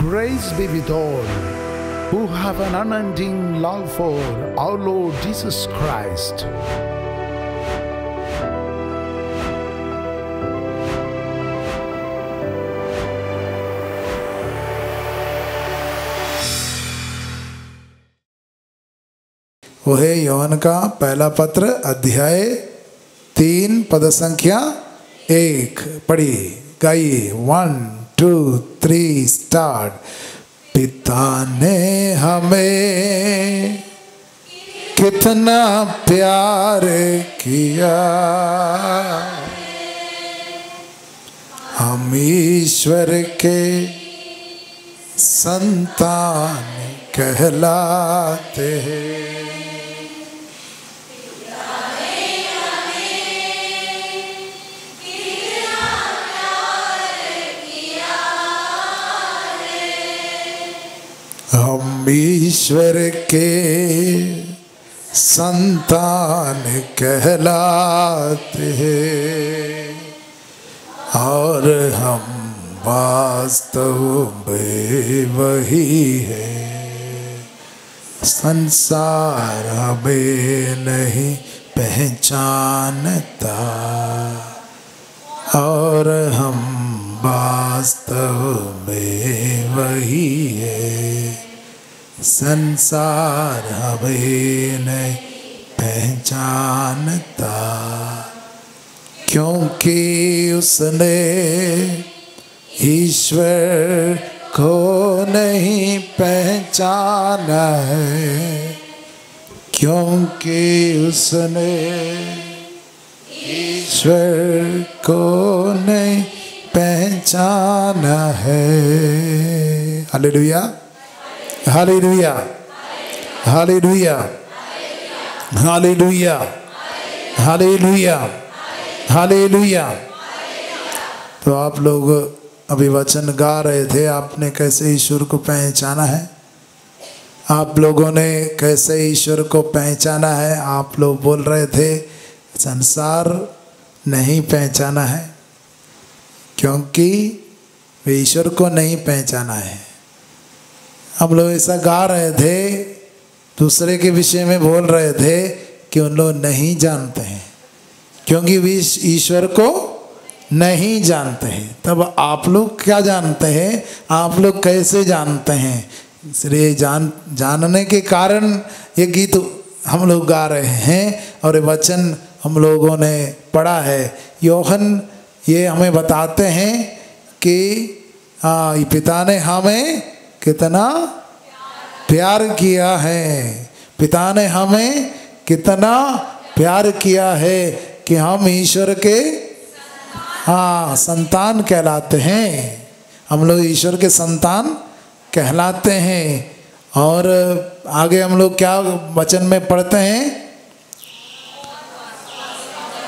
Grace be with all who have an unending love for our Lord Jesus Christ. वो है योहन का पहला पत्र अध्याय 3 पद संख्या 1। पढ़िए, गाइए। 1 2 3 स्टार्ट। पिता ने हमें कितना प्यार किया, हम ईश्वर के संतान कहलाते हैं। हम ईश्वर के संतान कहलाते हैं और हम वास्तव में वही है। संसार हमें नहीं पहचानता और हम वास्तव में वही है। संसार हमें नहीं पहचानता क्योंकि उसने ईश्वर को नहीं पहचाना है, क्योंकि उसने ईश्वर को नहीं पहचाना है। Hallelujah, hallelujah, hallelujah, hallelujah, hallelujah, hallelujah. तो आप लोग अभी वचन गा रहे थे, आपने कैसे ईश्वर को पहचाना है? आप लोगों ने कैसे ईश्वर को पहचाना है? आप लोग बोल रहे थे संसार नहीं पहचाना है क्योंकि वे ईश्वर को नहीं पहचाना है। हम लोग ऐसा गा रहे थे, दूसरे के विषय में बोल रहे थे कि उन लोग नहीं जानते हैं क्योंकि वे ईश्वर को नहीं जानते हैं। तब आप लोग क्या जानते हैं? आप लोग कैसे जानते हैं? इसलिए जानने के कारण ये गीत हम लोग गा रहे हैं और ये वचन हम लोगों ने पढ़ा है। योहन ये हमें बताते हैं कि पिता ने हमें कितना प्यार किया है। पिता ने हमें कितना प्यार किया है कि हम ईश्वर के संतान कहलाते हैं। हम लोग ईश्वर के संतान कहलाते हैं। और आगे हम लोग क्या वचन में पढ़ते हैं?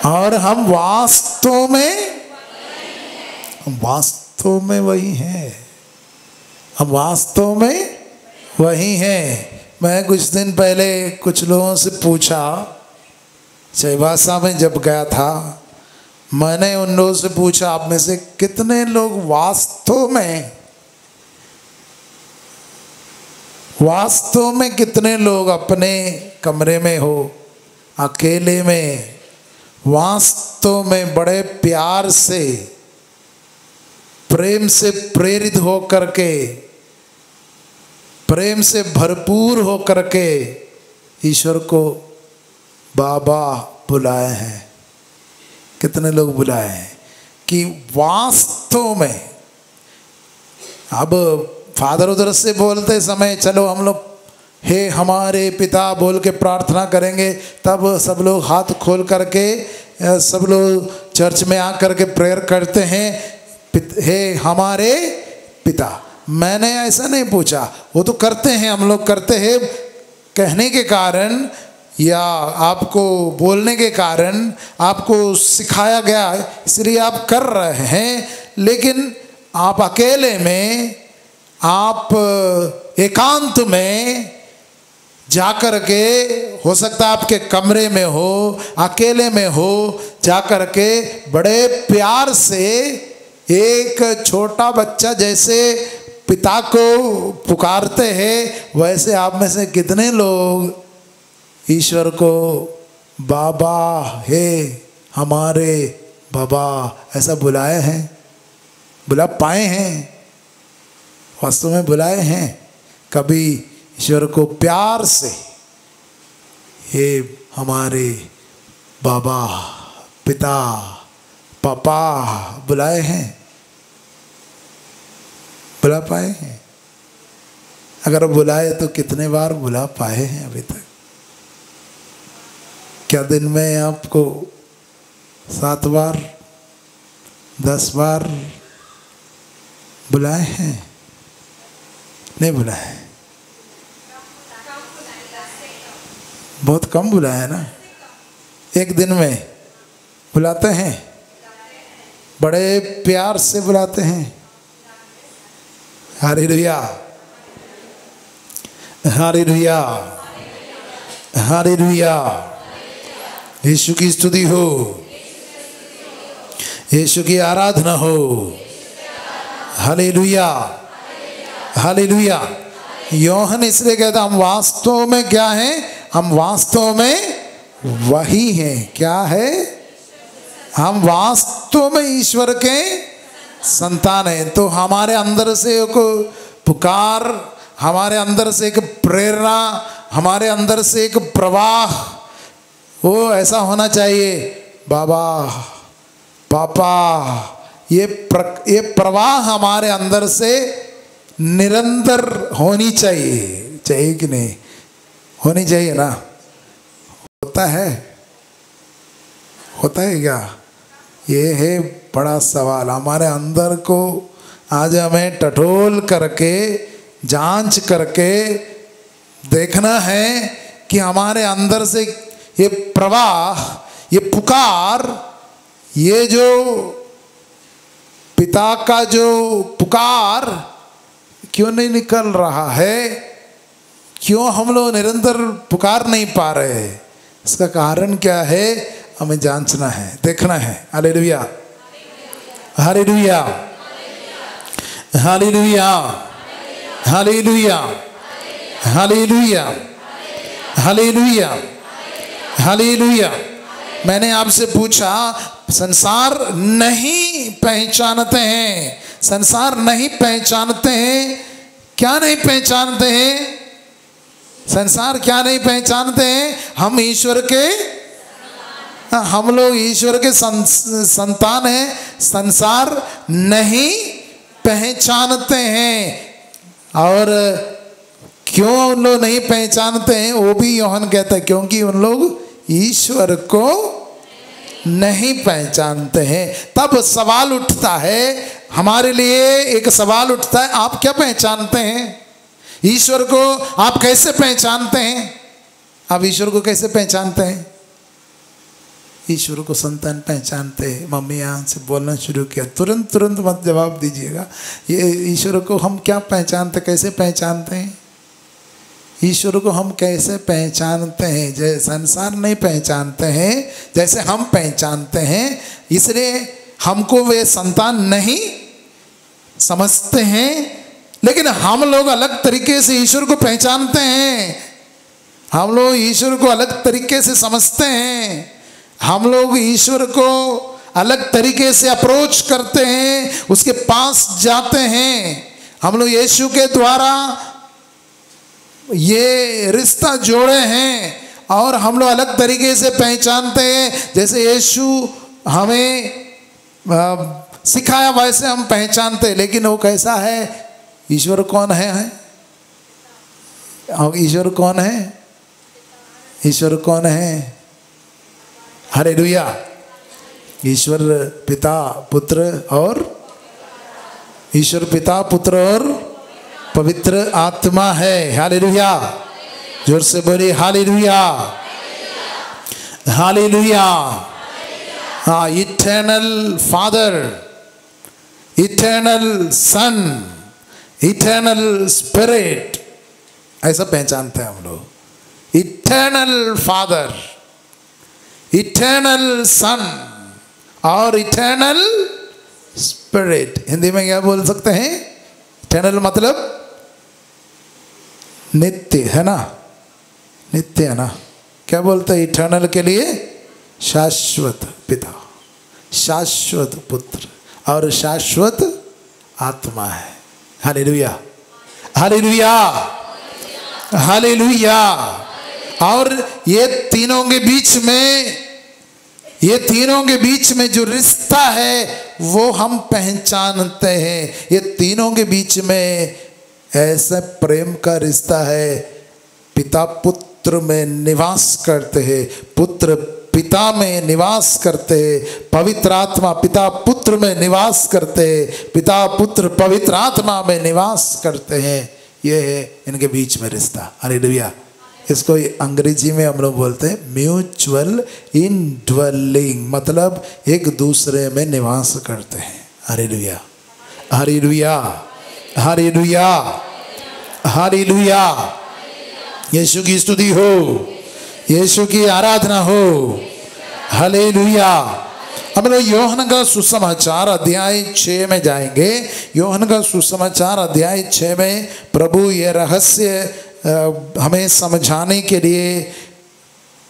और हम वास्तव में वही हैं। हम वास्तव में वही हैं। मैं कुछ दिन पहले कुछ लोगों से पूछा, चाईबासा में जब गया था, मैंने उन लोगों से पूछा, आप में से कितने लोग वास्तव में कितने लोग अपने कमरे में हो, अकेले में, वास्तव में बड़े प्यार से, प्रेम से प्रेरित हो करके, प्रेम से भरपूर हो करके ईश्वर को बाबा बुलाए हैं? कितने लोग बुलाए हैं कि वास्तव में? अब फादर उधर से बोलते समय चलो हम लोग हे हमारे पिता बोल के प्रार्थना करेंगे, तब सब लोग हाथ खोल करके सब लोग चर्च में आकर के प्रेयर करते हैं, हे हमारे पिता। मैंने ऐसा नहीं पूछा, वो तो करते हैं, हम लोग करते हैं कहने के कारण या आपको बोलने के कारण, आपको सिखाया गया इसलिए आप कर रहे हैं। लेकिन आप अकेले में, आप एकांत में जाकर के, हो सकता है आपके कमरे में हो, अकेले में हो, जाकर के बड़े प्यार से एक छोटा बच्चा जैसे पिता को पुकारते हैं, वैसे आप में से कितने लोग ईश्वर को बाबा हे हमारे बाबा ऐसा बुलाए हैं, बुला पाए हैं, वास्तव में बुलाए हैं? कभी ईश्वर को प्यार से हे हमारे बाबा, पिता, पापा बुलाए हैं? बुला पाए हैं? अगर बुलाए तो कितने बार बुला पाए हैं अभी तक? क्या दिन में आपको 7 बार 10 बार बुलाए हैं? नहीं बुलाए, बहुत कम बुलाए है ना। एक दिन में बुलाते हैं, बड़े प्यार से बुलाते हैं। Hallelujah, hallelujah, hallelujah. यीशु की स्तुति हो, यीशु की आराधना हो। Hallelujah, hallelujah. योहन इसलिए कहता हम वास्तव में क्या हैं? हम वास्तव में वही हैं। क्या है? हम वास्तव में ईश्वर के संतान हैं। तो हमारे अंदर से एक पुकार, हमारे अंदर से एक प्रेरणा, हमारे अंदर से एक प्रवाह, वो ऐसा होना चाहिए। बाबा, पापा, ये प्रवाह हमारे अंदर से निरंतर होनी चाहिए। चाहिए कि नहीं? होनी चाहिए ना। होता है? होता है क्या? ये है बड़ा सवाल। हमारे अंदर को आज हमें टटोल करके, जांच करके देखना है कि हमारे अंदर से ये प्रवाह, ये पुकार, ये जो पिता का जो पुकार क्यों नहीं निकल रहा है? क्यों हम लोग निरंतर पुकार नहीं पा रहे? इसका कारण क्या है? हमें जांचना है, देखना है। Hallelujah, hallelujah, hallelujah, hallelujah, hallelujah, hallelujah, hallelujah. मैंने आपसे पूछा, संसार नहीं पहचानते हैं, संसार नहीं पहचानते हैं। क्या नहीं पहचानते हैं? संसार क्या नहीं पहचानते हैं? हम ईश्वर के, हम लोग ईश्वर के संतान हैं। संसार नहीं पहचानते हैं। और क्यों उन लोग नहीं पहचानते हैं? वो भी योहन कहता है क्योंकि उन लोग ईश्वर को नहीं पहचानते हैं। तब सवाल उठता है हमारे लिए, एक सवाल उठता है, आप क्या पहचानते हैं? ईश्वर को आप कैसे पहचानते हैं? आप ईश्वर को कैसे पहचानते हैं? ईश्वर को संतान पहचानते हैं। मम्मी यहाँ से बोलना शुरू किया, तुरंत तुरंत मत जवाब दीजिएगा। ये ईश्वर को हम क्या पहचानते, कैसे पहचानते हैं? ईश्वर को हम कैसे पहचानते हैं? जैसे संसार नहीं पहचानते हैं, जैसे हम पहचानते हैं। इसलिए हमको वे संतान नहीं समझते हैं, लेकिन हम लोग अलग तरीके से ईश्वर को पहचानते हैं। हम लोग ईश्वर को अलग तरीके से समझते हैं। हम लोग ईश्वर को अलग तरीके से अप्रोच करते हैं, उसके पास जाते हैं। हम लोग यीशु के द्वारा ये रिश्ता जोड़े हैं और हम लोग अलग तरीके से पहचानते हैं। जैसे यीशु हमें सिखाया वैसे हम पहचानते हैं। लेकिन वो कैसा है? ईश्वर कौन है? ईश्वर कौन है? ईश्वर कौन है? हालेलुया। ईश्वर पिता, पुत्र और ईश्वर पिता, पुत्र और पवित्र आत्मा है। हालेलुया। जोर से बोलिए हालेलुया, हालेलुया। हाँ, eternal father, eternal son, eternal spirit, ऐसा पहचानते हैं हम लोग। इटर्नल फादर, इटर्नल सन और इटर्नल स्पिरिट। हिंदी में क्या बोल सकते हैं? इटर्नल मतलब नित्य है ना, नित्य है ना। क्या बोलते हैं इटर्नल के लिए? शाश्वत पिता, शाश्वत पुत्र और शाश्वत आत्मा है। Hallelujah, hallelujah, hallelujah. और ये तीनों के बीच में, ये तीनों के बीच में जो रिश्ता है वो हम पहचानते हैं। ये तीनों के बीच में ऐसा प्रेम का रिश्ता है। पिता पुत्र में निवास करते हैं, पुत्र पिता में निवास करते हैं, पवित्र आत्मा पिता पुत्र में निवास करते हैं, पिता पुत्र पवित्र आत्मा में निवास करते हैं। ये है इनके बीच में रिश्ता। हालेलुया। इसको अंग्रेजी में हम लोग बोलते हैं म्यूचुअल इनड्वेलिंग, मतलब एक दूसरे में निवास करते हैं। Hallelujah, hallelujah, hallelujah, hallelujah. Yeshu की स्तुति हो, यीशु की आराधना हो। हालेलुया। हम लोग यूहन्ना का सुसमाचार अध्याय 6 में जाएंगे। यूहन्ना का सुसमाचार अध्याय 6 में प्रभु ये रहस्य हमें समझाने के लिए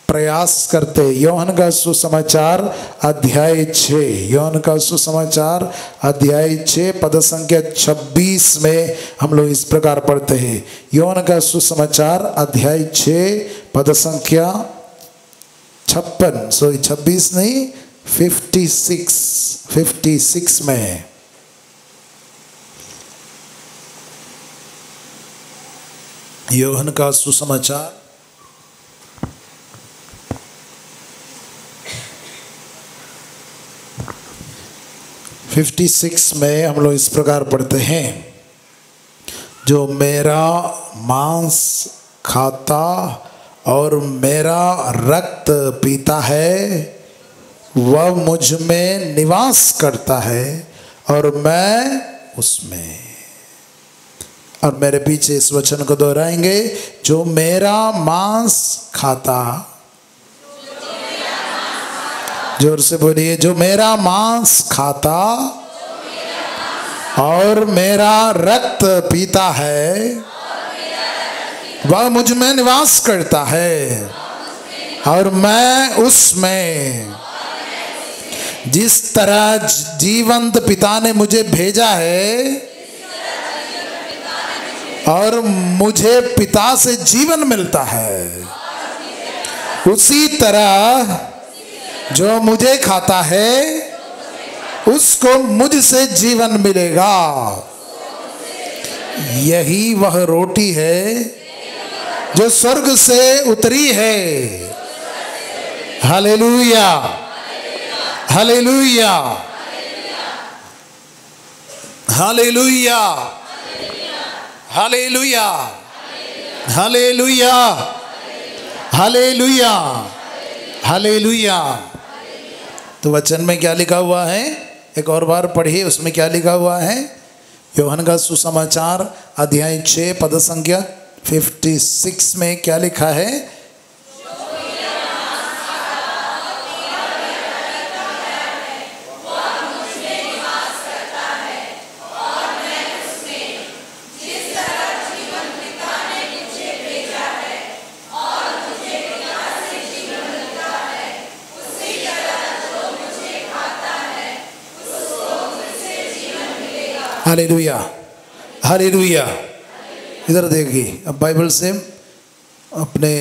प्रयास करते। यूहन्ना का सुसमाचार अध्याय 6, यूहन्ना का सुसमाचार अध्याय 6 पद संख्या 26 में हम लोग इस प्रकार पढ़ते हैं। यूहन्ना का सुसमाचार अध्याय 6 पद संख्या 26 नहीं 56 में है। यूहन्ना का सुसमाचार में हम लोग इस प्रकार पढ़ते हैं, जो मेरा मांस खाता और मेरा रक्त पीता है वह मुझ में निवास करता है और मैं उसमें। और मेरे पीछे इस वचन को दोहराएंगे, जो मेरा मांस खाता, जोर से बोलिए, जो मेरा मांस खाता और मेरा रक्त पीता है वह मुझ में निवास करता है और मैं उसमें। जिस तरह जीवंत पिता ने मुझे भेजा है और मुझे पिता से जीवन मिलता है, उसी तरह जो मुझे खाता है उसको मुझसे जीवन मिलेगा। यही वह रोटी है जो स्वर्ग से उतरी है। Hallelujah, hallelujah, hallelujah, hallelujah, hallelujah, hallelujah, hallelujah. तो वचन में क्या लिखा हुआ है? एक और बार पढ़िए, उसमें क्या लिखा हुआ है? यूहन्ना का सुसमाचार अध्याय 6 पद संख्या 56 में क्या लिखा है? Hallelujah, hallelujah. इधर देखिए, अब बाइबल से अपने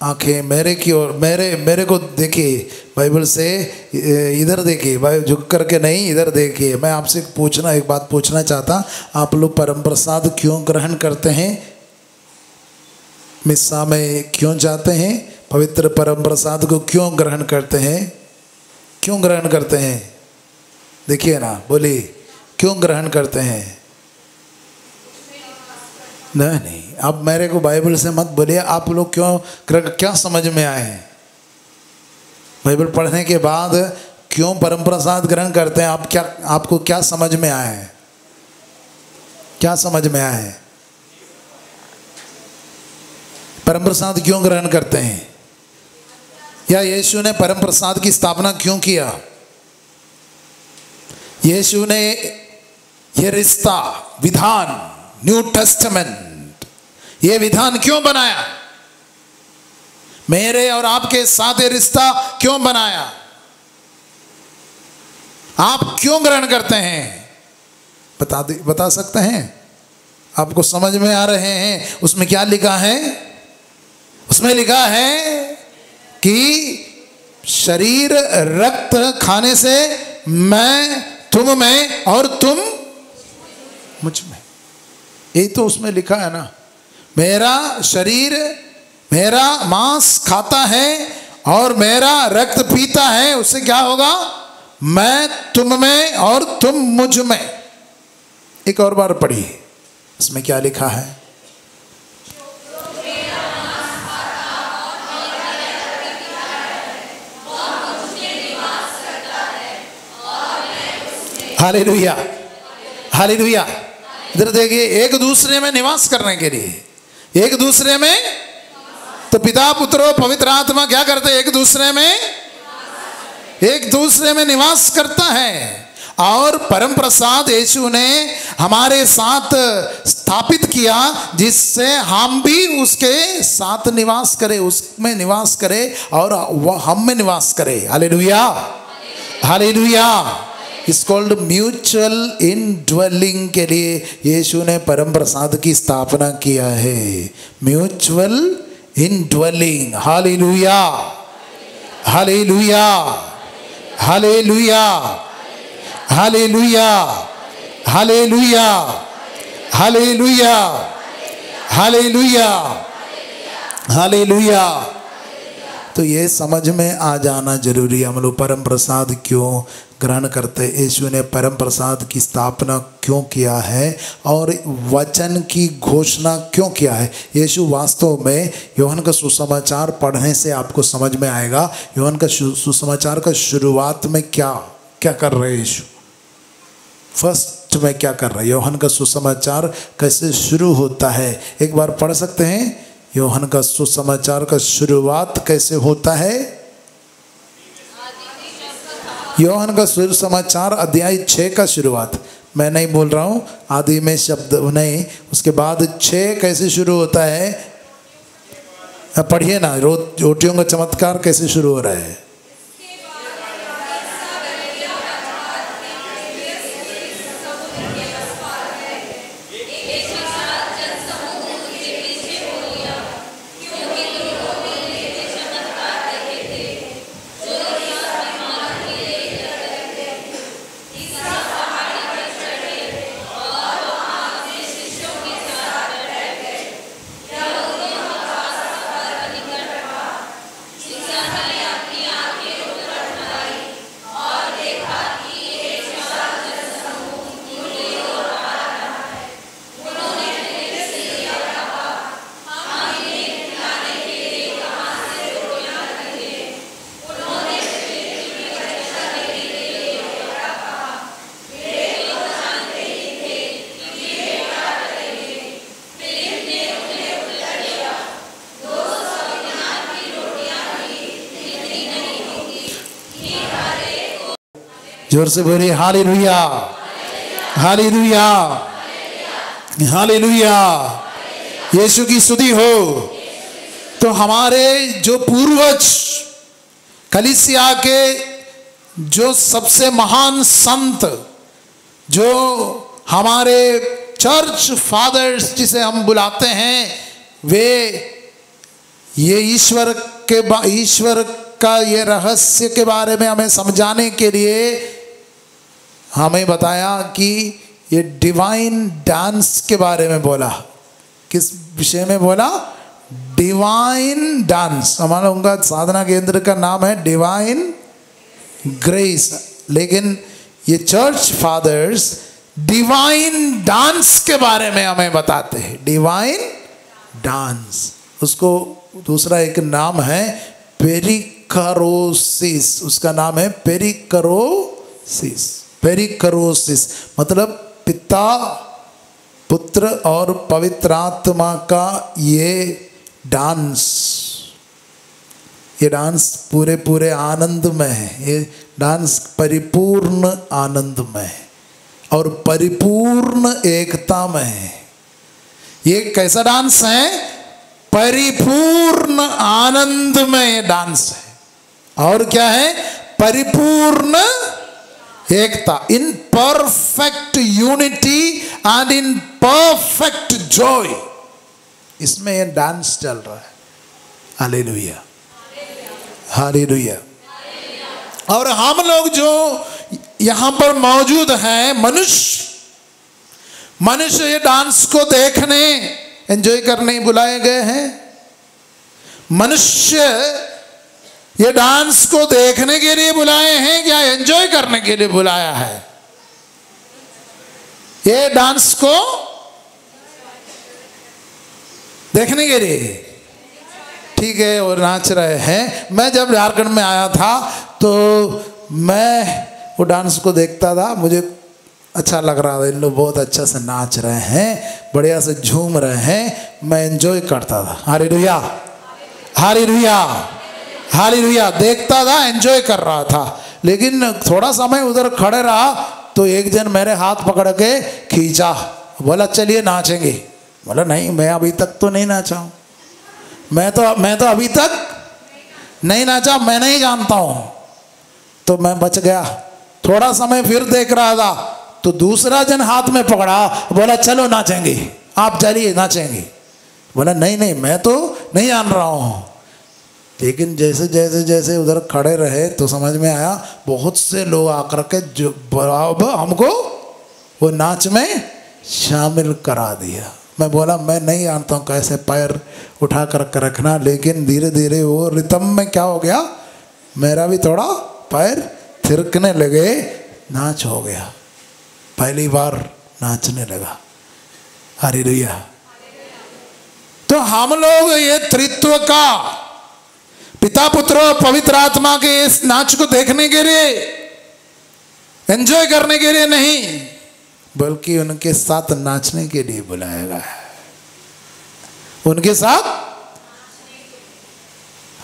आंखें मेरे की ओर, मेरे को देखिए, बाइबल से इधर देखिए, झुक करके नहीं, इधर देखिए। मैं आपसे एक बात पूछना चाहता, आप लोग परम प्रसाद क्यों ग्रहण करते हैं? मिस्सा में क्यों जाते हैं? पवित्र परम प्रसाद को क्यों ग्रहण करते हैं? क्यों ग्रहण करते हैं? देखिए ना, बोलिए, क्यों ग्रहण करते हैं? नहीं, अब मेरे को बाइबल से मत बोलिए। आप लोग क्या समझ में आए? बाइबल पढ़ने के बाद क्यों परम प्रसाद ग्रहण करते हैं? आपको क्या समझ में आया है? क्या समझ में आया है? परम प्रसाद क्यों ग्रहण करते हैं? या यीशु ने परम प्रसाद की स्थापना क्यों किया? यीशु ने यह रिश्ता, विधान न्यू टेस्टामेंट ये विधान क्यों बनाया? मेरे और आपके साथ ये रिश्ता क्यों बनाया? आप क्यों ग्रहण करते हैं? बता सकते हैं? आपको समझ में आ रहे हैं? उसमें क्या लिखा है? उसमें लिखा है कि शरीर रक्त खाने से मैं तुम में और तुम मुझ में। यही तो उसमें लिखा है ना, मेरा शरीर मेरा मांस खाता है और मेरा रक्त पीता है, उससे क्या होगा? मैं तुम में और तुम मुझ में। एक और बार पढ़िए, इसमें क्या लिखा है? Hallelujah, hallelujah. इधर देखिए, एक दूसरे में निवास करने के लिए, एक दूसरे में, तो पिता पुत्र पवित्र आत्मा क्या करते हैं? एक दूसरे में निवास करता है। और परम प्रसाद यीशु ने हमारे साथ स्थापित किया, जिससे हम भी उसके साथ निवास करें, उसमें निवास करें और वह हम में निवास करे। Hallelujah, hallelujah. इस कॉल्ड म्यूचुअल इनड्वेलिंग के लिए यीशु ने परम प्रसाद की स्थापना किया है। Mutual indwelling. Hallelujah, hallelujah, hallelujah, hallelujah, hallelujah, hallelujah, hallelujah, hallelujah. तो ये समझ में आ जाना जरूरी है। हम लोग परम प्रसाद क्यों ग्रहण करते? यीशु ने परम प्रसाद की स्थापना क्यों किया है और वचन की घोषणा क्यों किया है? यीशु वास्तव में, यूहन्ना का सुसमाचार पढ़ने से आपको समझ में आएगा, यूहन्ना का सुसमाचार का शुरुआत में क्या क्या कर रहे हैं यीशु? फर्स्ट में क्या कर रहे हैं? यूहन्ना का सुसमाचार कैसे शुरू होता है? एक बार पढ़ सकते हैं? यूहन्ना का सुसमाचार का शुरुआत कैसे होता है? यूहन्ना का सुसमाचार अध्याय 6 का शुरुआत। मैं नहीं बोल रहा हूँ, आदि में शब्द नहीं, उसके बाद 6 कैसे शुरू होता है? पढ़िए ना, रोटियों का चमत्कार कैसे शुरू हो रहा है? जोर से बोलिए हालेलुया, हालेलुया, हालेलुया। यीशु की स्तुति हो। तो हमारे जो पूर्वज, कलीसिया के जो सबसे महान संत, जो हमारे चर्च फादर्स जिसे हम बुलाते हैं, वे ये ईश्वर का ये रहस्य के बारे में हमें समझाने के लिए हमें बताया कि ये डिवाइन डांस के बारे में बोला। किस विषय में बोला? Divine dance. हमारा उनका साधना केंद्र का नाम है डिवाइन ग्रेस, लेकिन ये चर्च फादर्स डिवाइन डांस के बारे में हमें बताते हैं। डिवाइन डांस, उसको दूसरा एक नाम है पेरिकरोसिस। उसका नाम है पेरिकरोसिस। पेरिकरोसिस मतलब पिता, पुत्र और पवित्र आत्मा का ये डांस। ये डांस पूरे आनंद में है। ये डांस परिपूर्ण आनंद में है और परिपूर्ण एकता में है। ये कैसा डांस है? परिपूर्ण आनंदमय डांस है। और क्या है? परिपूर्ण एकता, in perfect unity and in perfect joy, इसमें ये डांस चल रहा है। Hallelujah, hallelujah. और हम लोग जो यहाँ पर मौजूद हैं, मनुष्य ये डांस को देखने, एंजॉय करने बुलाए गए हैं। मनुष्य ये डांस को देखने के लिए बुलाए हैं क्या एंजॉय करने के लिए बुलाया है? ये डांस को देखने के लिए, ठीक है, और नाच रहे हैं। मैं जब झारखंड में आया था तो मैं वो डांस को देखता था, मुझे अच्छा लग रहा था। इन लोग बहुत अच्छा से नाच रहे हैं, बढ़िया से झूम रहे हैं, मैं एंजॉय करता था। Hallelujah, hallelujah, hallelujah. देखता था, एंजॉय कर रहा था। लेकिन थोड़ा समय उधर खड़े रहा तो एक जन मेरे हाथ पकड़ के खींचा, बोला चलिए नाचेंगे। बोला नहीं, मैं अभी तक तो नहीं नाचा हूँ, मैं तो अभी तक नहीं नाचा, मैं नहीं जानता हूँ। तो मैं बच गया। थोड़ा समय फिर देख रहा था तो दूसरा जन हाथ में पकड़ा, बोला चलो नाचेंगे, आप चलिए नाचेंगे। बोला नहीं नहीं, मैं तो नहीं जान रहा हूँ। लेकिन जैसे जैसे जैसे उधर खड़े रहे तो समझ में आया, बहुत से लोग आकर के जो बराबर हमको वो नाच में शामिल करा दिया। मैं बोला मैं नहीं जानता हूँ कैसे पैर उठा कर रखना, लेकिन धीरे धीरे वो रिदम में क्या हो गया, मेरा भी थोड़ा पैर थिरकने लगे, नाच हो गया। पहली बार नाचने लगा। हालेलुया। तो हम लोग ये त्रित्व का, पिता पुत्र और पवित्र आत्मा के इस नाच को देखने के लिए, एंजॉय करने के लिए नहीं, बल्कि उनके साथ नाचने के लिए बुलाया गया है। उनके साथ।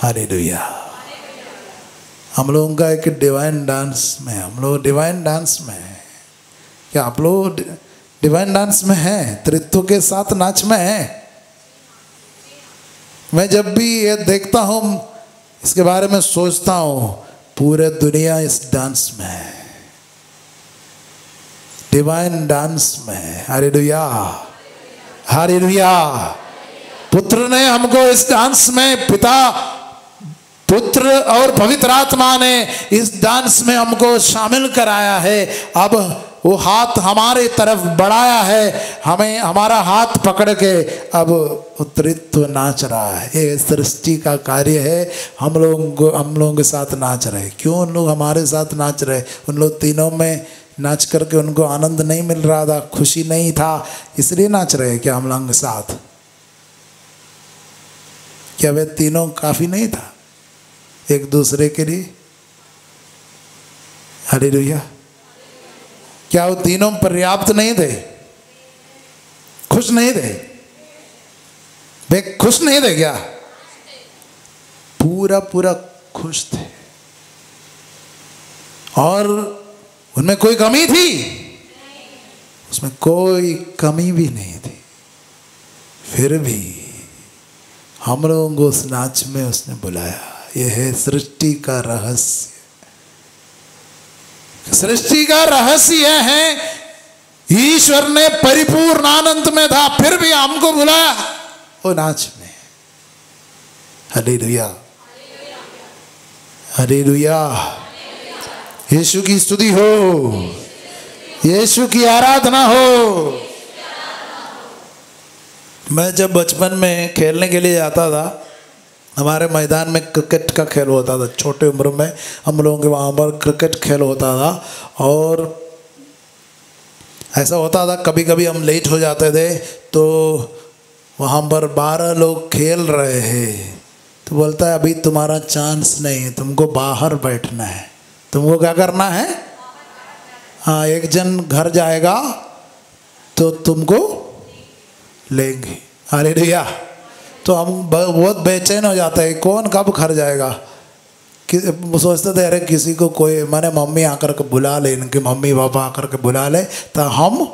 हालेलुया। हम लोगों का एक डिवाइन डांस में, हम लोग डिवाइन डांस में हैं। क्या आप लोग डिवाइन डांस में हैं? त्रित्व के साथ नाच में हैं? मैं जब भी ये देखता हूँ, इसके बारे में सोचता हूँ, पूरे दुनिया इस डांस में है, डिवाइन डांस में है। Hallelujah, hallelujah. पुत्र ने हमको इस डांस में, पिता पुत्र और पवित्र आत्मा ने इस डांस में हमको शामिल कराया है। अब वो हाथ हमारे तरफ बढ़ाया है, हमें हमारा हाथ पकड़ के अब त्रित्व नाच रहा है। ये सृष्टि का कार्य है। हम लोगों के साथ नाच रहे। क्यों उन लोग हमारे साथ नाच रहे? उन लोग तीनों में नाच करके उनको आनंद नहीं मिल रहा था, खुशी नहीं था, इसलिए नाच रहे क्या हम लोगों के साथ? क्या वे तीनों काफी नहीं था एक दूसरे के लिए? हालेलुया। क्या वो तीनों पर्याप्त नहीं थे? खुश नहीं थे? वे खुश नहीं थे क्या? पूरा पूरा खुश थे। और उनमें कोई कमी थी? उसमें कोई कमी भी नहीं थी। फिर भी हम लोगों को उस नाच में उसने बुलाया। यह है सृष्टि का रहस्य। सृष्टि का रहस्य यह है, ईश्वर ने परिपूर्ण आनंद में था, फिर भी हमको बुलाया वो नाच में। Hallelujah, hallelujah. यीशु की स्तुति हो, यीशु की आराधना हो। मैं जब बचपन में खेलने के लिए जाता था, हमारे मैदान में क्रिकेट का खेल होता था। छोटे उम्र में हम लोगों के वहाँ पर क्रिकेट खेल होता था। और ऐसा होता था कभी कभी हम लेट हो जाते थे तो वहाँ पर 12 लोग खेल रहे हैं तो बोलता है अभी तुम्हारा चांस नहीं है, तुमको बाहर बैठना है। तुमको क्या करना है? हाँ, एक जन घर जाएगा तो तुमको लेंगे। हालेलुया। तो हम बहुत बेचैन हो जाते हैं, कौन कब घर जाएगा। सोचते थे अरे किसी को कोई, मैंने मम्मी आकर के बुला ले, इनके मम्मी पापा आकर के बुला ले तो हम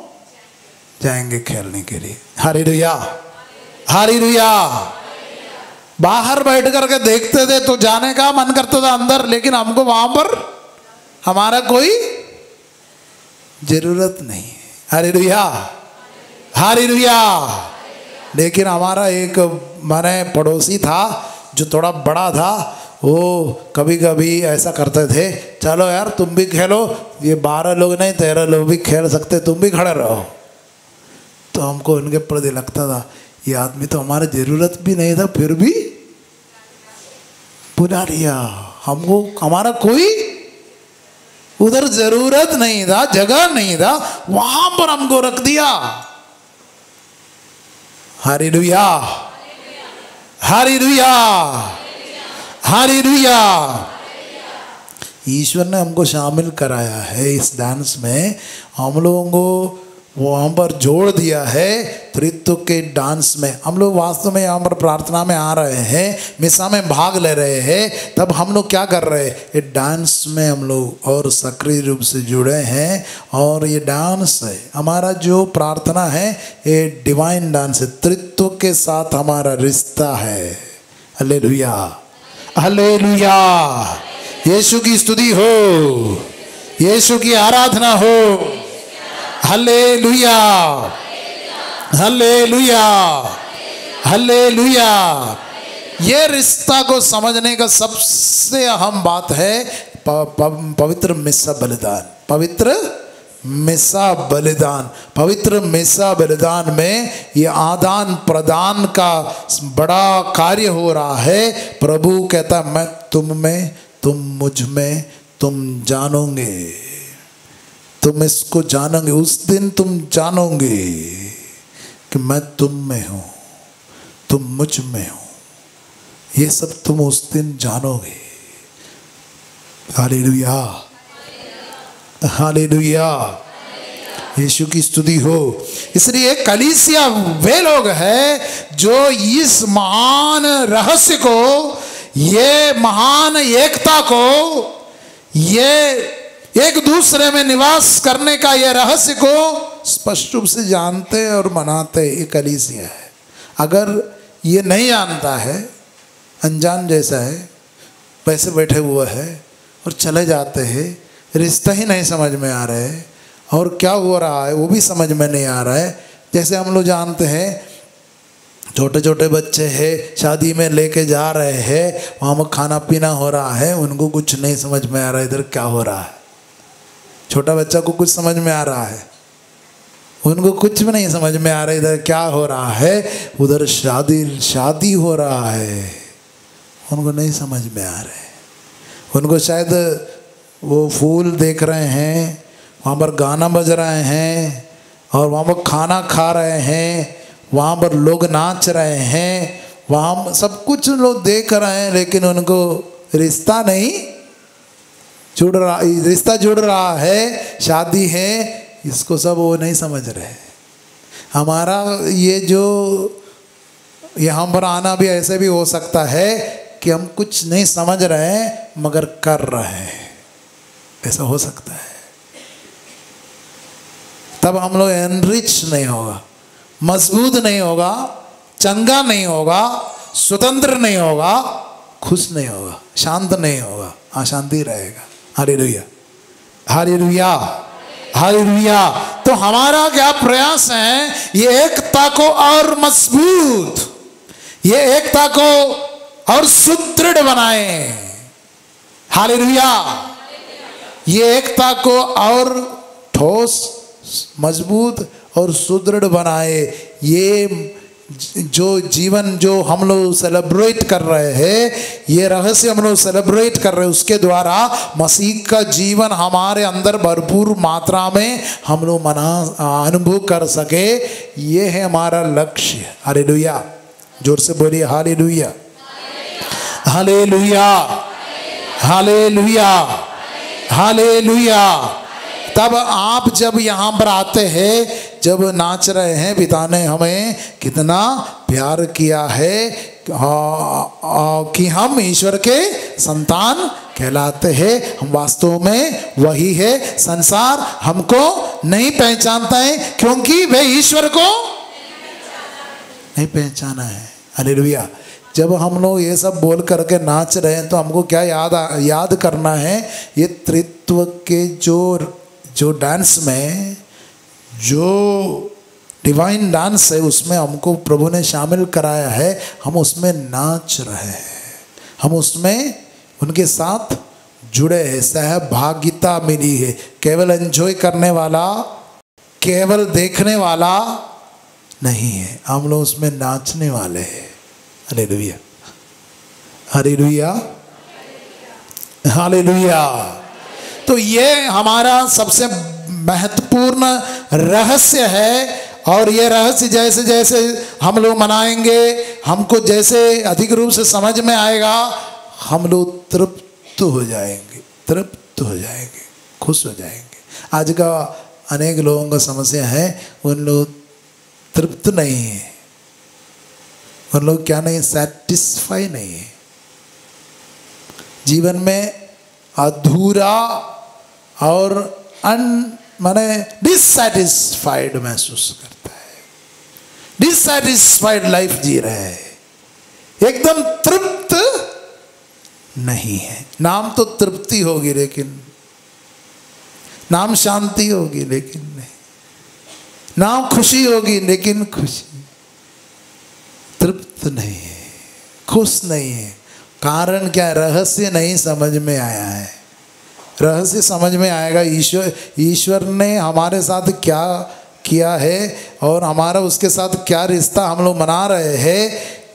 जाएंगे खेलने के लिए। Hallelujah, hallelujah. बाहर बैठ करके देखते थे तो जाने का मन करता था अंदर, लेकिन हमको वहां पर हमारा कोई जरूरत नहीं है। Hallelujah, hallelujah. लेकिन हमारा एक माने पड़ोसी था जो थोड़ा बड़ा था, वो कभी कभी ऐसा करते थे, चलो यार तुम भी खेलो, ये 12 लोग नहीं 13 लोग भी खेल सकते, तुम भी खड़े रहो। तो हमको उनके प्रति लगता था ये आदमी तो हमारे जरूरत भी नहीं था फिर भी बुला लिया हमको, हमारा कोई उधर जरूरत नहीं था, जगह नहीं था, वहां पर हमको रख दिया। Hallelujah, hallelujah, hallelujah. ईश्वर ने हमको शामिल कराया है इस डांस में, हम लोगों को वहाँ पर जोड़ दिया है त्रित्व के डांस में। हम लोग वास्तव में यहाँ पर प्रार्थना में आ रहे हैं, मिसा में भाग ले रहे हैं, तब हम लोग क्या कर रहे हैं, ये डांस में हम लोग और सक्रिय रूप से जुड़े हैं। और ये डांस है हमारा जो प्रार्थना है, ये डिवाइन डांस है, त्रित्व के साथ हमारा रिश्ता है। Hallelujah, hallelujah. यीशु की स्तुति हो, यीशु की आराधना हो। Hallelujah, hallelujah, hallelujah. ये रिश्ता को समझने का सबसे अहम बात है पवित्र मिसा बलिदान। पवित्र मिसा बलिदान, पवित्र मिसा बलिदान में ये आदान प्रदान का बड़ा कार्य हो रहा है। प्रभु कहता मैं तुम में, तुम मुझ में, तुम जानोगे, तुम इसको जानोगे, उस दिन तुम जानोगे कि मैं तुम में हूँ, तुम मुझ में हो। ये सब तुम उस दिन जानोगे। Hallelujah, hallelujah. यीशु की स्तुति हो। इसलिए कलीसिया वे लोग हैं जो इस महान रहस्य को, ये महान एकता को, ये एक दूसरे में निवास करने का ये रहस्य को स्पष्ट रूप से जानते और मनाते। ये कलीसिया है। अगर ये नहीं जानता है, अनजान जैसा है, वैसे बैठे हुए है और चले जाते हैं, रिश्ता ही नहीं समझ में आ रहा है और क्या हो रहा है वो भी समझ में नहीं आ रहा है। जैसे हम लोग जानते हैं छोटे छोटे बच्चे हैं, शादी में लेके जा रहे हैं, वहाँ पर खाना पीना हो रहा है, उनको कुछ नहीं समझ में आ रहा है इधर क्या हो रहा है। छोटा बच्चा को कुछ समझ में आ रहा है, उनको कुछ भी नहीं समझ में आ रहा है इधर क्या हो रहा है। उधर शादी हो रहा है, उनको नहीं समझ में आ रहा है। उनको शायद वो फूल देख रहे हैं, वहाँ पर गाना बज रहे हैं और वहाँ पर खाना खा रहे हैं, वहाँ पर लोग नाच रहे हैं, वहाँ सब कुछ लोग देख रहे हैं, लेकिन उनको रिश्ता नहीं जुड़ रहा। रिश्ता जुड़ रहा है, शादी है, इसको सब वो नहीं समझ रहे। हमारा ये जो यहाँ पर आना भी ऐसे भी हो सकता है कि हम कुछ नहीं समझ रहे हैं मगर कर रहे हैं, ऐसा हो सकता है। तब हम लोग एनरिच नहीं होगा, मजबूत नहीं होगा, चंगा नहीं होगा, स्वतंत्र नहीं होगा, खुश नहीं होगा, शांत नहीं होगा, अशांति रहेगा। Hallelujah, hallelujah, hallelujah. तो हमारा क्या प्रयास है, ये एकता को और मजबूत, ये एकता को और सुदृढ़ बनाए। हालेलुया। ये एकता को और ठोस, मजबूत और सुदृढ़ बनाए। ये जो जीवन जो हम लोग सेलिब्रेट कर रहे हैं, ये रहस्य हम लोग सेलिब्रेट कर रहे हैं, उसके द्वारा मसीह का जीवन हमारे अंदर भरपूर मात्रा में हम लोग अनुभव कर सके। ये है हमारा लक्ष्य। हालेलुया। जोर से बोलिए हालेलुया, हालेलुया, हालेलुया, हालेलुया। तब आप जब यहाँ पर आते हैं, जब नाच रहे हैं, पिता ने हमें कितना प्यार किया है कि हम ईश्वर के संतान कहलाते हैं। हम वास्तव में वही है। संसार हमको नहीं पहचानता है, क्योंकि वे ईश्वर को नहीं पहचाना है। हालेलुया। जब हम लोग ये सब बोल करके नाच रहे हैं तो हमको क्या याद करना है, ये त्रित्व के जो डांस में, जो डिवाइन डांस है, उसमें हमको प्रभु ने शामिल कराया है। हम उसमें नाच रहे हैं, हम उसमें उनके साथ जुड़े हैं, सहभागिता मिली है। केवल एंजॉय करने वाला, केवल देखने वाला नहीं है, हम लोग उसमें नाचने वाले हैं। Hallelujah, hallelujah, hallelujah. तो ये हमारा सबसे महत्वपूर्ण रहस्य है। और ये रहस्य जैसे जैसे हम लोग मनाएंगे, हमको जैसे अधिक रूप से समझ में आएगा, हम लोग तृप्त हो जाएंगे, तृप्त हो जाएंगे, खुश हो जाएंगे। आज का अनेक लोगों का समस्या है, उन लोग तृप्त नहीं है, उन लोग क्या नहीं, सेटिस्फाई नहीं है। जीवन में अधूरा और माने डिससेटिस्फाइड महसूस करता है, डिससेटिस्फाइड लाइफ जी रहे हैं, एकदम तृप्त नहीं है। नाम तो तृप्ति होगी, लेकिन नाम शांति होगी, लेकिन नहीं। नाम खुशी होगी, लेकिन खुशी तृप्त नहीं है, खुश नहीं है। कारण क्या? रहस्य नहीं समझ में आया है। रहस्य समझ में आएगा, ईश्वर ने हमारे साथ क्या किया है और हमारा उसके साथ क्या रिश्ता हम लोग मना रहे हैं,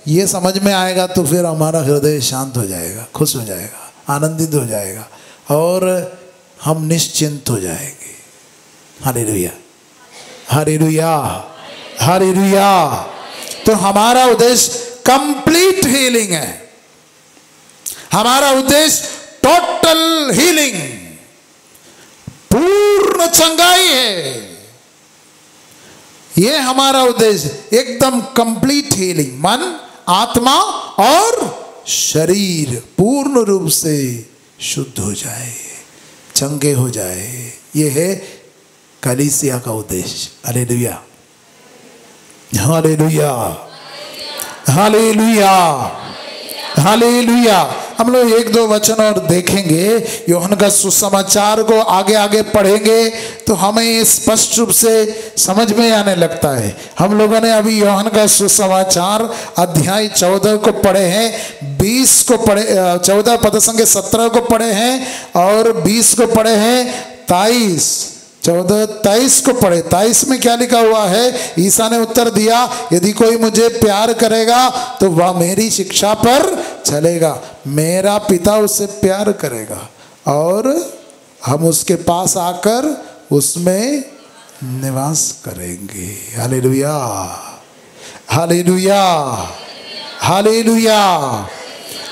ये समझ में आएगा तो फिर हमारा हृदय शांत हो जाएगा, खुश हो जाएगा, आनंदित हो जाएगा और हम निश्चिंत हो जाएंगे। Hallelujah, hallelujah, hallelujah. तो हमारा उद्देश्य कंप्लीट हीलिंग है, हमारा उद्देश्य टोटल हीलिंग, पूर्ण चंगाई है। ये हमारा उद्देश्य, एकदम कंप्लीट हीलिंग, मन, आत्मा और शरीर पूर्ण रूप से शुद्ध हो जाए, चंगे हो जाए। ये है कलीसिया का उद्देश्य। Hallelujah, hallelujah, hallelujah, hallelujah. हम लोग एक दो वचन और देखेंगे, यूहन्ना का सुसमाचार को आगे आगे पढ़ेंगे तो हमें ये स्पष्ट रूप से समझ में आने लगता है। हम लोगों ने अभी यूहन्ना का सुसमाचार अध्याय 14 को पढ़े हैं, 20 को पढ़े, 14 पद संख्या 17 को पढ़े हैं और 20 को पढ़े हैं, 23 को पढ़े। 23 में क्या लिखा हुआ है? ईसा ने उत्तर दिया, यदि कोई मुझे प्यार करेगा तो वह मेरी शिक्षा पर चलेगा, मेरा पिता उससे प्यार करेगा और हम उसके पास आकर उसमें निवास करेंगे। Hallelujah, hallelujah, hallelujah,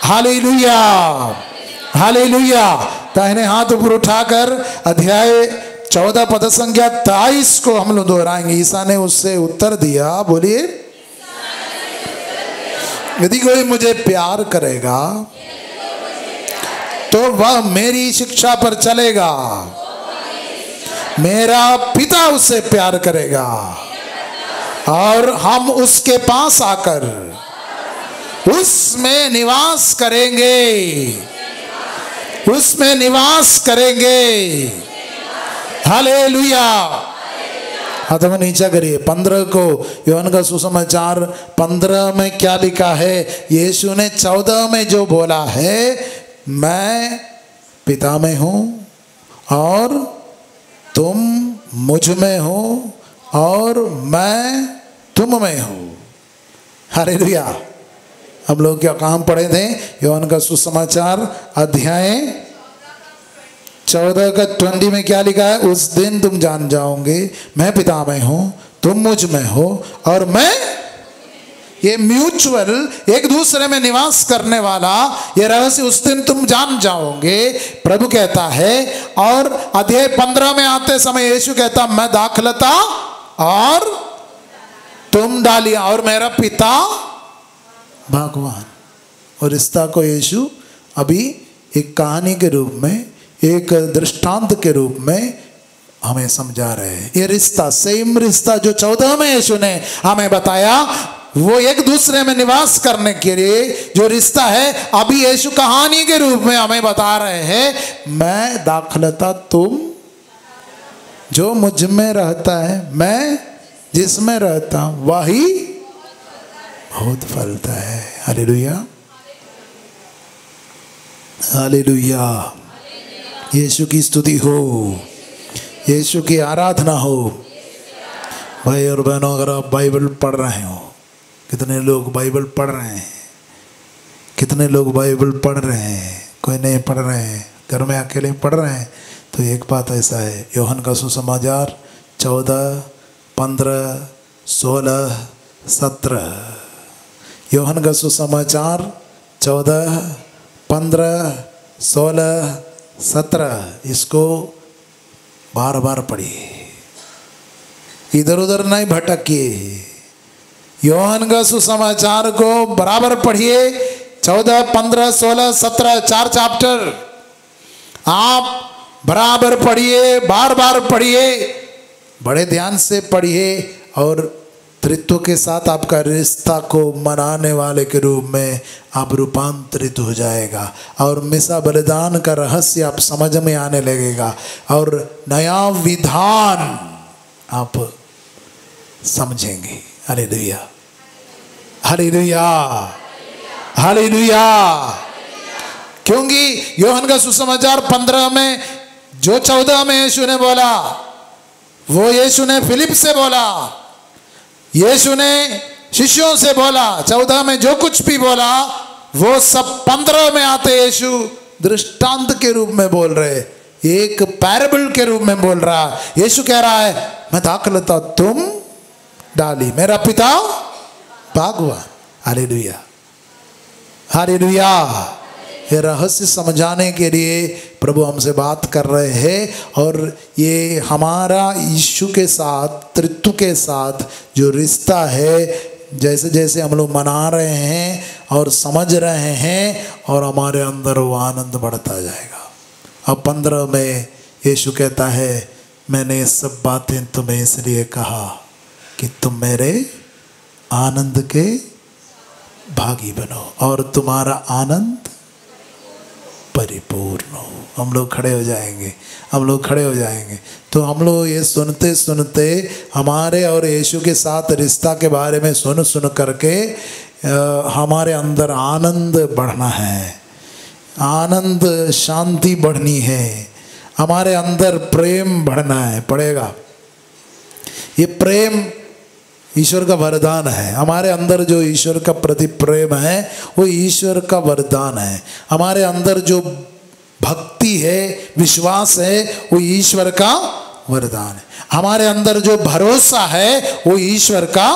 hallelujah, hallelujah. दाहिने हाथ ऊपर उठाकर अध्याय 14 पद संख्या 23 को हम लोग दोहराएंगे। ईसा ने उससे उत्तर दिया, बोलिए, यदि कोई मुझे प्यार करेगा तो वह मेरी शिक्षा पर चलेगा, मेरा पिता उससे प्यार करेगा और हम उसके पास आकर उसमें निवास करेंगे, उसमें निवास करेंगे। हालेलुया। हाथ में नीचा करिए। 15 को यूहन्ना का सुसमाचार 15 में क्या लिखा है? यीशु ने 14 में जो बोला है, मैं पिता में हूँ और तुम मुझ में हो और मैं तुम में हूँ। हालेलुया। हम लोग क्या काम पढ़े थे? यूहन्ना का सुसमाचार अध्याय 14 का 20 में क्या लिखा है? उस दिन तुम जान जाओगे मैं पिता में हूं, तुम मुझ में हो और मैं। ये म्यूचुअल, एक दूसरे में निवास करने वाला ये रहस्य उस दिन तुम जान जाओगे, प्रभु कहता है। और अध्याय 15 में आते समय यीशु कहता, मैं दाखलता और तुम डालिया और मेरा पिता भगवान। और रिश्ता को यीशु अभी एक कहानी के रूप में, एक दृष्टांत के रूप में हमें समझा रहे हैं। ये रिश्ता, सेम रिश्ता जो 14 में यीशु ने हमें बताया, वो एक दूसरे में निवास करने के लिए जो रिश्ता है, अभी यीशु कहानी के रूप में हमें बता रहे हैं। मैं दाखलता तुम, जो मुझ में रहता है, मैं जिसमें रहता हूं वही बहुत फलता है। Hallelujah, hallelujah. यीशु की स्तुति हो, यीशु की आराधना हो। भाई और बहनों, अगर आप बाइबल पढ़ रहे हो, कितने लोग बाइबल पढ़ रहे हैं? कितने लोग बाइबल पढ़ रहे हैं? कोई नहीं पढ़ रहे हैं, घर में अकेले पढ़ रहे हैं। तो एक बात ऐसा है, यूहन्ना का सुसमाचार 14, 15, 16, 17। यूहन्ना का सुसमाचार 14, 15, 16, 17। इसको बार बार पढ़िए, इधर उधर नहीं भटकिए। यूहन्ना का सुसमाचार को बराबर पढ़िए। 14, 15, 16, 17 4 चैप्टर आप बराबर पढ़िए, बार बार पढ़िए, बड़े ध्यान से पढ़िए और त्रित्व के साथ आपका रिश्ता को मनाने वाले के रूप में आप रूपांतरित हो जाएगा और मिसा बलिदान का रहस्य आप समझ में आने लगेगा और नया विधान आप समझेंगे। Hallelujah, hallelujah, hallelujah. क्योंकि यूहन्ना का सुसमाचार 15 में जो 14 में यीशु ने बोला, वो यीशु ने फिलिप से बोला, यीशु ने शिष्यों से बोला। 14 में जो कुछ भी बोला वो सब 15 में आते यीशु दृष्टांत के रूप में बोल रहे, एक पैराबल के रूप में बोल रहा। यीशु कह रहा है, मैं दाखलता तुम डाली, मेरा पिता बागवान। Hallelujah, hallelujah. ये रहस्य समझाने के लिए प्रभु हमसे बात कर रहे हैं और ये हमारा यीशु के साथ, त्रित्व के साथ जो रिश्ता है, जैसे जैसे हम लोग मना रहे हैं और समझ रहे हैं और हमारे अंदर वो आनंद बढ़ता जाएगा। अब 15 में यीशु कहता है, मैंने ये सब बातें तुम्हें इसलिए कहा कि तुम मेरे आनंद के भागी बनो और तुम्हारा आनंद परिपूर्ण हो। हम लोग खड़े हो जाएंगे, हम लोग खड़े हो जाएंगे। तो हम लोग ये सुनते सुनते हमारे और यीशु के साथ रिश्ता के बारे में सुन सुन करके हमारे अंदर आनंद बढ़ना है, आनंद शांति बढ़नी है, हमारे अंदर प्रेम बढ़ना है, पड़ेगा। ये प्रेम ईश्वर का वरदान है। हमारे अंदर जो ईश्वर का प्रति प्रेम है वो ईश्वर का वरदान है। हमारे अंदर जो भक्ति है, विश्वास है, वो ईश्वर का वरदान है। हमारे अंदर जो भरोसा है वो ईश्वर का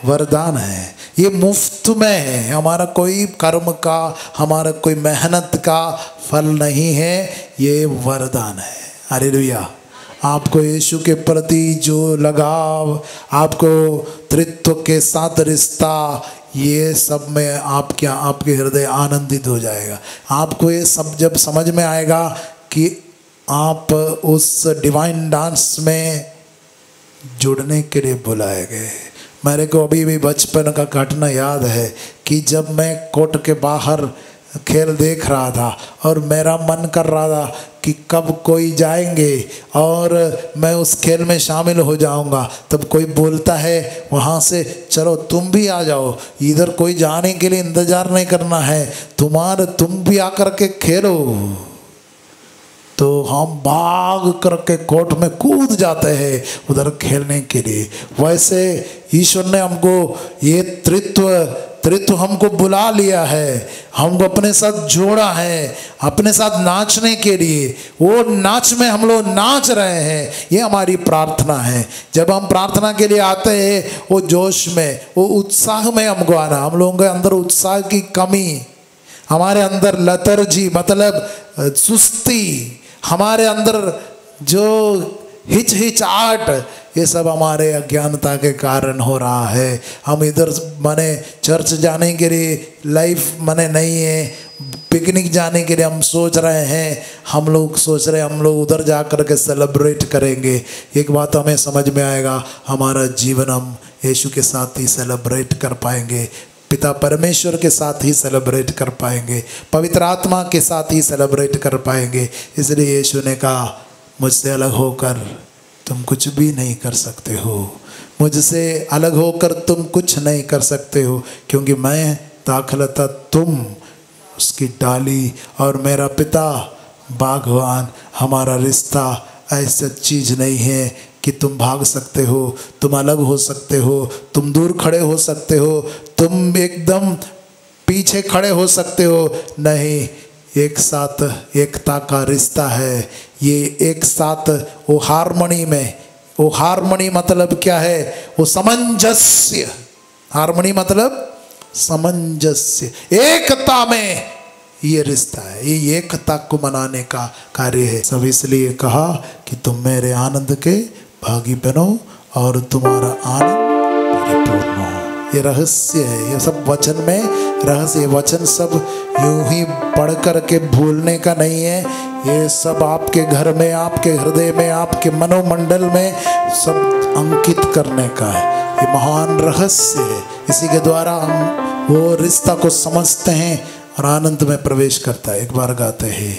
वरदान है। ये मुफ्त में है, हमारा कोई कर्म का, हमारा कोई मेहनत का फल नहीं है, ये वरदान है। हालेलुया। आपको यीशु के प्रति जो लगाव, आपको त्रित्व के साथ रिश्ता, ये सब में आपके हृदय आनंदित हो जाएगा। आपको ये सब जब समझ में आएगा कि आप उस डिवाइन डांस में जुड़ने के लिए बुलाए गए। मेरे को अभी भी बचपन का घटना याद है कि जब मैं कोर्ट के बाहर खेल देख रहा था और मेरा मन कर रहा था कि कब कोई जाएंगे और मैं उस खेल में शामिल हो जाऊंगा, तब कोई बोलता है वहाँ से, चलो तुम भी आ जाओ, इधर कोई जाने के लिए इंतज़ार नहीं करना है, तुम भी आकर के खेलो। तो हम भाग करके कोर्ट में कूद जाते हैं उधर खेलने के लिए। वैसे ईश्वर ने हमको ये त्रित्व हमको बुला लिया है, हमको अपने साथ जोड़ा है, अपने साथ नाचने के लिए। वो नाच में हम लोग नाच रहे हैं, ये हमारी प्रार्थना है। जब हम प्रार्थना के लिए आते हैं वो जोश में, वो उत्साह में हमको आना। हम लोगों के अंदर उत्साह की कमी, हमारे अंदर लतर्जी मतलब सुस्ती, हमारे अंदर जो हिचहिचाहट, ये सब हमारे अज्ञानता के कारण हो रहा है। हम इधर माने चर्च जाने के लिए लाइफ माने नहीं है, पिकनिक जाने के लिए हम सोच रहे हैं, हम लोग सोच रहे हैं हम लोग उधर जा कर के सेलिब्रेट करेंगे। एक बात हमें समझ में आएगा, हमारा जीवन हम यीशु के साथ ही सेलिब्रेट कर पाएंगे, पिता परमेश्वर के साथ ही सेलिब्रेट कर पाएंगे, पवित्र आत्मा के साथ ही सेलिब्रेट कर पाएंगे। इसलिए यीशु ने कहा, मुझसे अलग होकर तुम कुछ भी नहीं कर सकते हो, मुझसे अलग होकर तुम कुछ नहीं कर सकते हो, क्योंकि मैं दाखलता तुम उसकी डाली और मेरा पिता बागवान। हमारा रिश्ता ऐसा चीज़ नहीं है कि तुम भाग सकते हो, तुम अलग हो सकते हो, तुम दूर खड़े हो सकते हो, तुम एकदम पीछे खड़े हो सकते हो। नहीं, एक साथ एकता का रिश्ता है। ये एक साथ वो हारमोनी में, वो हारमोनी मतलब क्या है? वो सामंजस्य। हारमोनी मतलब सामंजस्य, एकता में ये रिश्ता है। ये एकता को मनाने का कार्य है। सब इसलिए कहा कि तुम मेरे आनंद के भागी बनो और तुम्हारा आनंद परिपूर्ण हो। ये रहस्य है, ये सब वचन में रहस्य। वचन सब यूं ही पढ़ कर के भूलने का नहीं है, ये सब आपके घर में, आपके हृदय में, आपके मनोमंडल में सब अंकित करने का है। ये महान रहस्य है। इसी के द्वारा हम वो रिश्ता को समझते हैं और आनंद में प्रवेश करता है। एक बार गाते हैं।